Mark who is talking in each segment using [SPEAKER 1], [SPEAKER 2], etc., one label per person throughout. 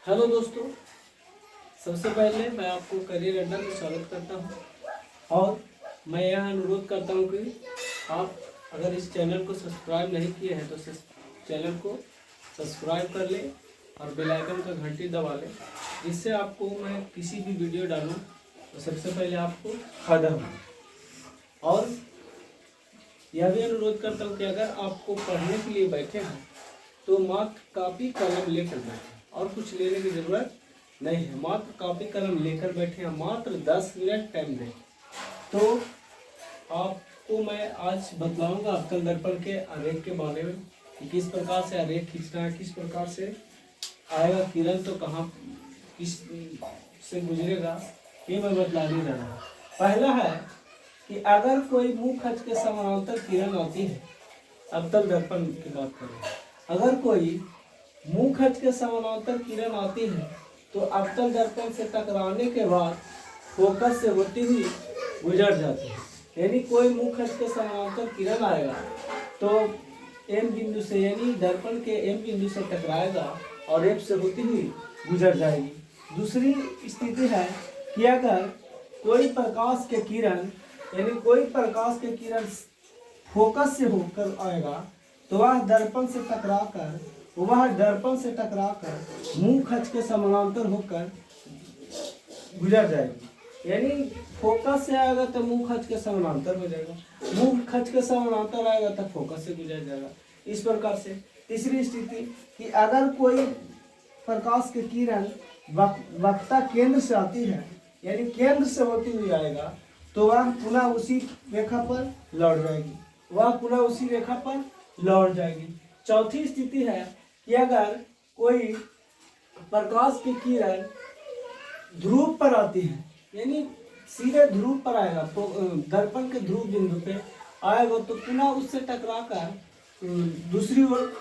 [SPEAKER 1] Hello दोस्तों, सबसे पहले मैं आपको करियर अड्डा में स्वागत करता हूं और मैं यह अनुरोध करता हूं कि आप अगर इस चैनल को सब्सक्राइब नहीं किए हैं तो चैनल को सब्सक्राइब कर लें और बेल आइकन का घंटी दबा लें, जिससे आपको मैं किसी भी वीडियो डालूं तो सबसे पहले आपको फायदा हो। और यह भी अनुरोध करता हूं कि अगर आपको पढ़ने के लिए बैठे हैं तो मात्र कॉपी कलम लेकर बैठे और कुछ लेने की जरूरत नहीं है। मात्र कॉपी कलम लेकर बैठे हैं, मात्र 10 मिनट टाइम दें। तो आपको मैं आज बतलाऊंगा अवतल दर्पण के आरेख के बारे में कि किस प्रकार से आरेख खींचना है, किस प्रकार से आएगा किरण तो कहाँ किस से गुजरेगा, ये मैं बतलाने जा रहा हूँ। पहला है कि अगर कोई मुंह खच के समानांतर किरण आती है, अवतल दर्पण की बात करें, अगर कोई मुंह खच के समानांतर किरण आती है तो अवतल दर्पण से टकराने के बाद फोकस से होती हुई गुजर जाती है। यानी कोई मुंह खच के समानांतर किरण आएगा तो एम बिंदु से यानी दर्पण के एम बिंदु से टकराएगा और एफ से होती हुई गुजर जाएगी। दूसरी स्थिति है कि अगर कोई प्रकाश के किरण यानी कोई प्रकाश के किरण फोकस से होकर आएगा तो वह दर्पण से टकराकर मुंह खच के समानांतर होकर गुजर जाएगी। यानी फोकस से आएगा तो मुंह खच के समानांतर हो जाएगा, मुंह खच के समानांतर आएगा तो फोकस से गुजर जाएगा। इस प्रकार से तीसरी स्थिति कि अगर कोई प्रकाश के किरण वक्ता केंद्र से आती है यानी केंद्र से होती हुई आएगा तो वह पुनः उसी रेखा पर लौट जाएगी। चौथी स्थिति है कि अगर कोई प्रकाश की किरण ध्रुव पर आती है यानी सीधे ध्रुव पर आएगा, दर्पण के ध्रुव बिंदु पे आएगा तो पुनः उससे टकराकर दूसरी ओर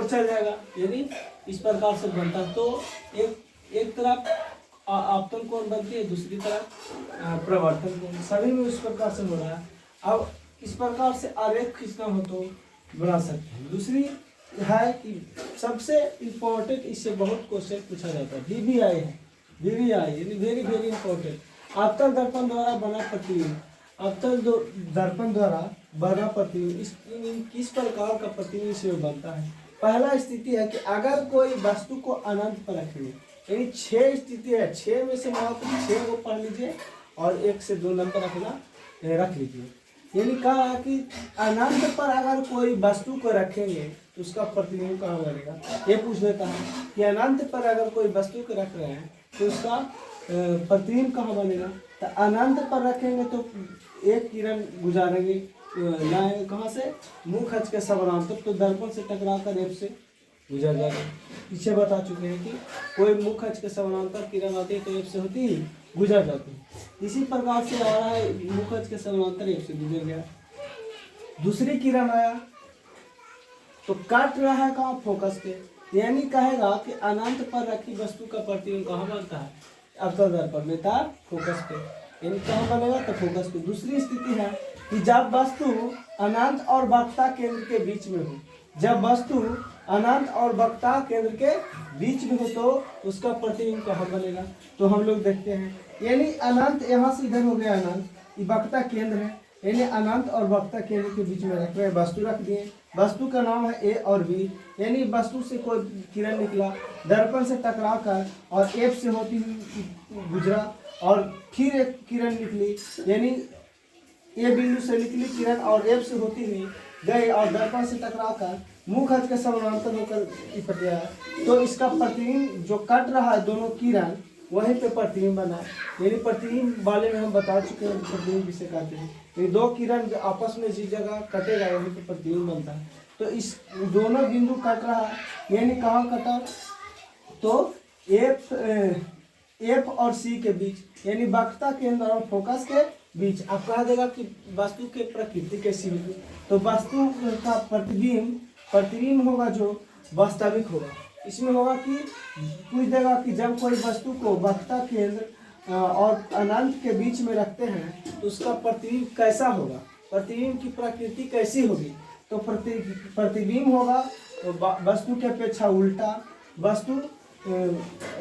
[SPEAKER 1] चल जाएगा। यानी इस प्रकार से बनता है। तो एक तरफ आपतन कोण बनती है, दूसरी तरफ प्रवर्तन कोण, सभी में इस प्रकार से हो रहा है। अब इस प्रकार से आरेख खींचना हो तो बना सकते हैं। दूसरी है कि सबसे इम्पोर्टेंट, इससे बहुत क्वेश्चन पूछा जाता है, वीवीआई यानी वेरी वेरी इंपॉर्टेंट। अवतल दर्पण द्वारा बना प्रतिबिंब किस प्रकार का प्रतिबिंब इसमें बनता है। पहला स्थिति है कि अगर कोई वस्तु को अनंत पर रखेंगे, यानी 6 स्थिति है, 6 में से मात्र 6 को पढ़ लीजिए और 1 से 2 नंबर रख लीजिए। यानी कहा है कि अनंत पर अगर कोई वस्तु को रखेंगे तो उसका प्रतिबिंब कहाँ बनेगा, ये पूछ लेता है कि अनंत पर अगर कोई वस्तु को रख रहे हैं तो उसका प्रतिबिंब कहाँ बनेगा। तो अनंत पर रखेंगे तो एक किरण गुजारेंगे लाएंगे कहाँ से, मुंह खच के समानांतर, तो दर्पण से टकरा कर एफ से गुजर जाएगा। पीछे बता चुके हैं कि कोई मुंह खच के समानांतर किरण आती है तो एफ से होती ही गुजर जाती है। इसी प्रकार से आ रहा है, मुंह खच के समानांतर एफ से गुजर गया, दूसरी किरण आया तो काट रहा है कहाँ, फोकस पे, यानी कहेगा कि अनंत पर रखी वस्तु का प्रतिबिंब कहाँ बनता है, अवतल दर्पण में था फोकस पे, यानी कहाँ बनेगा तो फोकस पे। दूसरी स्थिति है कि जब वस्तु अनंत और वक्ता केंद्र के बीच में हो, जब वस्तु अनंत और वक्ता केंद्र के बीच में हो तो उसका प्रतिबिंब कहाँ बनेगा। तो हम लोग देखते हैं, यानी अनंत यहाँ से इधर हो गया, अनंत ये वक्ता केंद्र है, यानी अनंत और वक्ता केंद्र के बीच में रख रहे हैं, वस्तु रख दिए, वस्तु का नाम है ए और बी, यानी वस्तु से कोई किरण निकला, दर्पण से टकरा कर और एफ से होती हुई गुजरा और फिर एक किरण निकली, यानी ए बिंदु से निकली किरण और एफ से होती हुई गई और दर्पण से टकरा कर मुंह खच के समानांतर होकर निपट गया। तो इसका प्रतिबिंब जो कट रहा है दोनों किरण वहीं पे प्रतिबिंब बना, यानी प्रतिबिंब वाले में हम बता चुके हैं प्रतिबिंब किसे कहते हैं। ये दो किरण जो आपस में जिस जगह कटेगा वहीं पे प्रतिबिंब बनता है। तो इस दोनों बिंदु कट रहा है, यानी कहाँ कटा, तो एफ और सी के बीच, यानी वक्ता केंद्र और फोकस के बीच। आप कह देगा कि वस्तु की प्रकृति कैसी होगी, तो वस्तु का प्रतिबिंब होगा जो वास्तविक होगा। इसमें होगा कि पूछ देगा कि जब कोई वस्तु को वक्ता केंद्र और अनंत के बीच में रखते हैं तो उसका प्रतिबिंब कैसा होगा, प्रतिबिंब की प्रकृति कैसी होगी। तो प्रतिबिंब होगा वस्तु की अपेक्षा उल्टा, वस्तु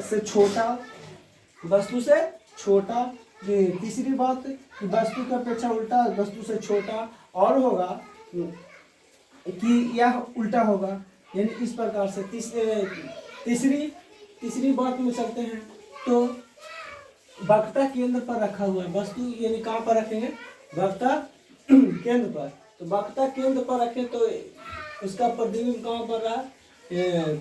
[SPEAKER 1] से छोटा, वस्तु से छोटा। तीसरी बात कि वस्तु की अपेक्षा उल्टा, वस्तु से छोटा, और होगा कि यह उल्टा होगा, यानी इस प्रकार से। तीसरी बात में चलते हैं तो वक्रता केंद्र पर रखा हुआ है वस्तु, यानी कहाँ पर रखेंगे, वक्रता केंद्र पर। तो वक्रता केंद्र पर रखें तो उसका प्रतिबिंब कहाँ पर रहा,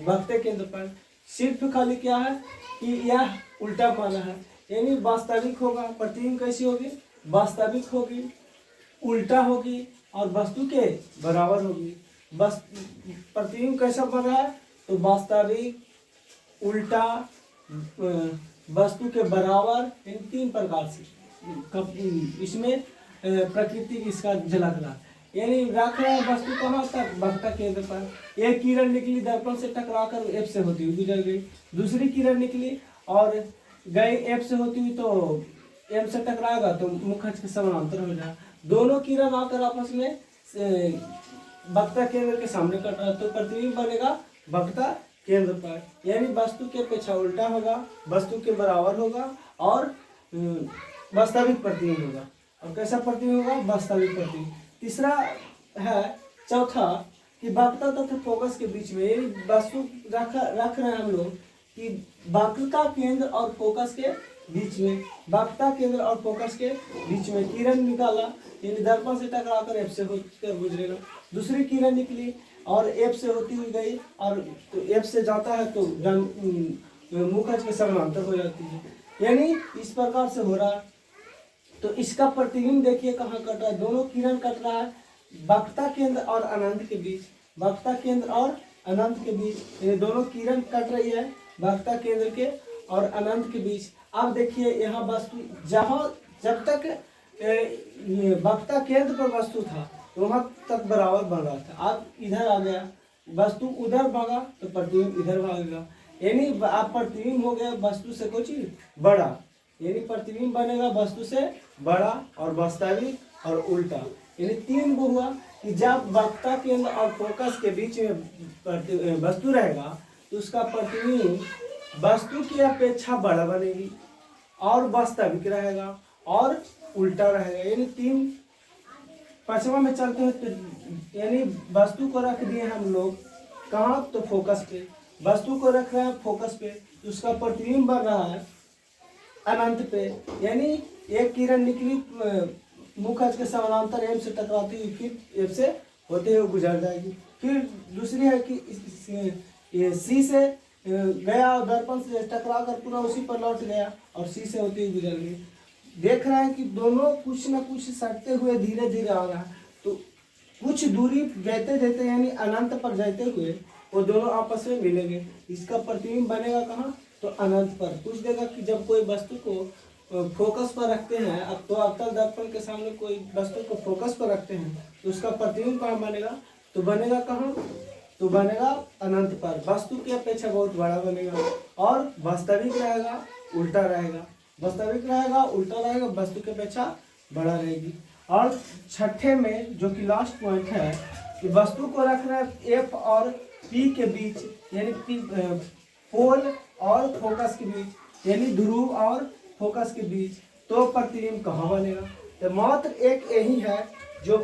[SPEAKER 1] वक्रता केंद्र पर। सिर्फ खाली क्या है कि यह उल्टा पाना है, यानी वास्तविक होगा। प्रतिबिंब कैसी होगी, वास्तविक होगी, उल्टा होगी और वस्तु के बराबर होगी। बस प्रतिबिंब कैसा बन रहा है, तो वास्तविक, उल्टा, वस्तु के बराबर, इन तीन प्रकार से इसमें प्रकृति इसका झलक रहा, यानी रख रहा है वस्तु कहाँ तक, वक्रता केंद्र पर। एक किरण निकली दर्पण से टकराकर एफ से होती हुई गुजर गई, दूसरी किरण निकली और गई एफ से होती हुई तो एम से टकराएगा तो मुखज के समानांतर हो जाएगा। दोनों किरण आकर आपस में वक्रता केंद्र के सामने कट रहा है तो प्रतिबिंब बनेगा वक्रता केंद्र पर, यानी वस्तु के अपेक्षा उल्टा होगा, वस्तु के बराबर होगा और वास्तविक प्रतिबिंब होगा। और कैसा प्रतिबिंब होगा, वास्तविक प्रतिबिंब। तीसरा है, चौथा कि वक्रता तथा फोकस के बीच में, यानी वस्तु रख रहे हैं हम लोग कि वक्रता केंद्र और फोकस के बीच में, वक्रता केंद्र और फोकस के बीच में किरण निकाला, यानी दर्पण से टकराकर एफ से होकर गुजरेगा। दूसरी किरण निकली और एफ से होती हुई गई और तो एफ से जाता है तो मुखज के समानांतर हो जाती है, यानी इस प्रकार से हो रहा है। तो इसका प्रतिबिंब देखिए कहाँ कट रहा है, दोनों किरण कट रहा है वक्रता केंद्र और अनंत के बीच, वक्रता केंद्र और अनंत के बीच, ये दोनों किरण कट रही है वक्रता केंद्र के और अनंत के बीच। अब देखिए यहाँ वस्तु जहाँ जब तक वक्रता केंद्र पर वस्तु था तो वहाँ तक बराबर बन रहा था, अब इधर आ गया वस्तु उधर भागा तो प्रतिबिंब इधर भागेगा, यानी आप प्रतिबिंब हो गया वस्तु से कुछ बड़ा, यानी प्रतिबिंब बनेगा वस्तु से बड़ा और वास्तविक और उल्टा। यानी तीन वो हुआ कि जब वक्रता केंद्र और फोकस के बीच में वस्तु रहेगा तो उसका प्रतिबिंब वस्तु की अपेक्षा बड़ा बनेगी और वास्तविक रहेगा और उल्टा रहेगा, यानी तीन। पांचवा में चलते हैं तो यानी वस्तु को रख दिए हम लोग कहाँ, तो फोकस पे, वस्तु को रख रहे हैं फोकस पे तो उसका प्रतिबिंब बन रहा है अनंत पे, यानी एक किरण निकली मुखज के समानांतर एम से टकराती हुई फिर एफ से होते हुए गुजर जाएगी। फिर दूसरी है कि ये सी से गया और दर्पण से टकरा कर पुनः उसी पर लौट गया और सी से होती हुई गुजर गई। देख रहे हैं कि दोनों कुछ न कुछ सटते हुए धीरे धीरे आ रहा है, तो कुछ दूरी जाते जाते यानी अनंत पर जाते हुए वो दोनों आपस में मिलेंगे। इसका प्रतिबिंब बनेगा कहाँ, तो अनंत पर। कुछ देगा कि जब कोई वस्तु को फोकस पर रखते हैं, अब तो अवतल दर्पण के सामने कोई वस्तु को फोकस पर रखते हैं तो उसका प्रतिबिंब कहाँ बनेगा, तो बनेगा कहाँ, तो बनेगा अनंत पर, वस्तु की अपेक्षा बहुत बड़ा बनेगा और वास्तविक रहेगा उल्टा रहेगा, वास्तविक रहेगा उल्टा रहेगा, वस्तु की अपेक्षा बड़ा रहेगी। और छठे में जो कि लास्ट पॉइंट है कि वस्तु को रखना है एफ और पी के बीच, यानी पोल और फोकस के बीच, यानी ध्रुव और फोकस के बीच, तो प्रतिबिंब कहाँ बनेगा, तो मात्र एक यही है जो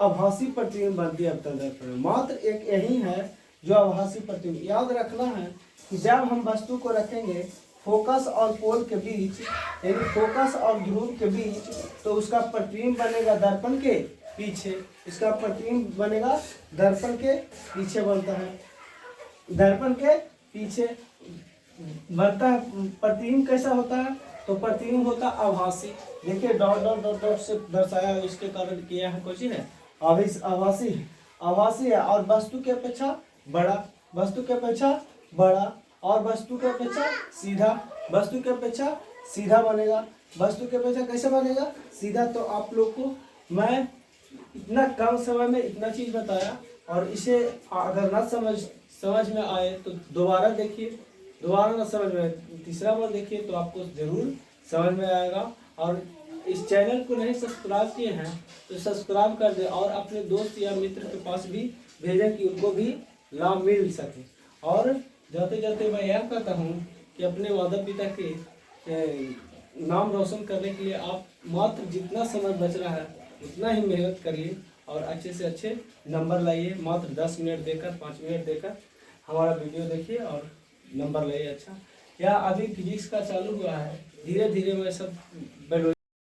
[SPEAKER 1] आभासी प्रतिबिंब बनती है अवतल दर्पण में, मात्र एक यही है जो आभासी प्रतिबिंब। याद रखना है कि जब हम वस्तु को रखेंगे फोकस और पोल के बीच, यानी फोकस और ध्रुव के बीच, तो उसका प्रतिबिंब बनेगा दर्पण के पीछे, इसका प्रतिबिंब बनेगा दर्पण के पीछे बनता है, दर्पण के पीछे बनता है। प्रतिबिंब कैसा होता है, तो प्रतिबिंब होता है आभासी। देखिए डॉट डॉट डॉट डॉट से दर्शाया है, इसके कारण किया है कुछ है आभासी, आभासी है और वस्तु के अपेक्षा बड़ा, वस्तु के अपेक्षा बड़ा और वस्तु के अपेक्षा सीधा, वस्तु के अपेक्षा सीधा बनेगा, वस्तु के अपेक्षा कैसे बनेगा, सीधा। तो आप लोग को मैं इतना कम समय में इतना चीज बताया और इसे अगर ना समझ में आए तो दोबारा देखिए, दोबारा ना समझ में आए तीसरा बार देखिए तो आपको जरूर समझ में आएगा। और इस चैनल को नहीं सब्सक्राइब किए हैं तो सब्सक्राइब कर दें और अपने दोस्त या मित्र के पास भी भेजें कि उनको भी लाभ मिल सके। और जाते जाते मैं यह कहता हूँ कि अपने माता पिता के नाम रोशन करने के लिए आप मात्र जितना समय बच रहा है उतना ही मेहनत करिए और अच्छे से अच्छे नंबर लाइए। मात्र 10 मिनट देकर 5 मिनट देकर हमारा वीडियो देखिए और नंबर लाइए अच्छा। या अभी फिजिक्स का चालू हुआ है, धीरे धीरे मैं सब